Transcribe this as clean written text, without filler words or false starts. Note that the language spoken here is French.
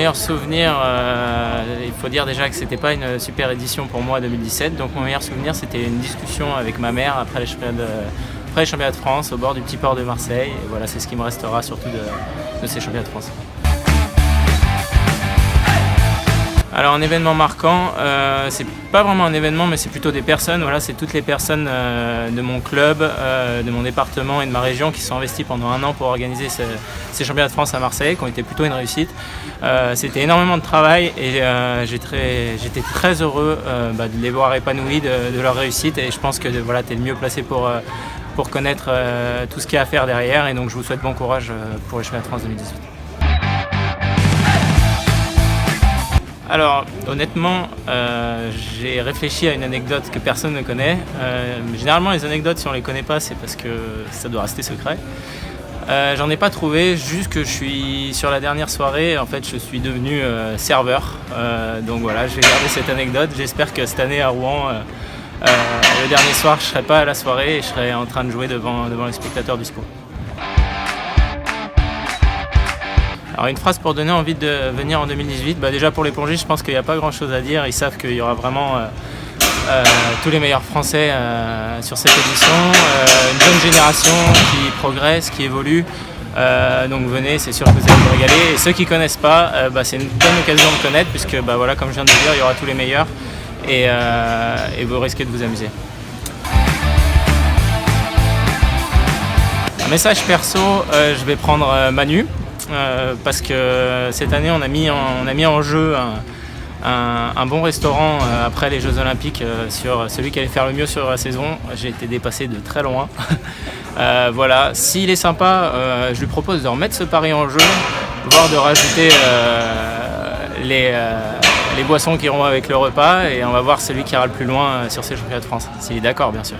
meilleur souvenir, il faut dire déjà que c'était pas une super édition pour moi 2017. Donc mon meilleur souvenir, c'était une discussion avec ma mère après les championnats de France au bord du petit port de Marseille. Et voilà, c'est ce qui me restera surtout de ces championnats de France. Alors un événement marquant, c'est pas vraiment un événement mais c'est plutôt des personnes, voilà, c'est toutes les personnes de mon club, de mon département et de ma région qui sont investies pendant un an pour organiser ces championnats de France à Marseille, qui ont été plutôt une réussite. C'était énormément de travail et j'étais très heureux de les voir épanouis de leur réussite et je pense que voilà, tu es le mieux placé pour connaître tout ce qu'il y a à faire derrière et donc je vous souhaite bon courage pour les championnats de France 2018. Alors honnêtement, j'ai réfléchi à une anecdote que personne ne connaît. Généralement les anecdotes, si on ne les connaît pas, c'est parce que ça doit rester secret. J'en ai pas trouvé, juste que je suis sur la dernière soirée, en fait je suis devenu serveur. Donc voilà, je vais garder cette anecdote. J'espère que cette année à Rouen, le dernier soir, je ne serai pas à la soirée et je serai en train de jouer devant les spectateurs du SPO. Alors une phrase pour donner envie de venir en 2018, déjà pour les plongées je pense qu'il n'y a pas grand chose à dire, ils savent qu'il y aura vraiment tous les meilleurs Français sur cette édition, une jeune génération qui progresse, qui évolue, donc venez, c'est sûr que vous allez vous régaler et ceux qui ne connaissent pas, c'est une bonne occasion de connaître puisque voilà, comme je viens de le dire, il y aura tous les meilleurs et vous risquez de vous amuser. Un message perso, je vais prendre Manu. Parce que cette année on a mis en jeu un bon restaurant après les Jeux Olympiques sur celui qui allait faire le mieux sur la saison. J'ai été dépassé de très loin. Voilà, s'il est sympa, je lui propose de remettre ce pari en jeu, voire de rajouter les boissons qui iront avec le repas et on va voir celui qui ira le plus loin sur ces championnats de France, s'il est d'accord bien sûr.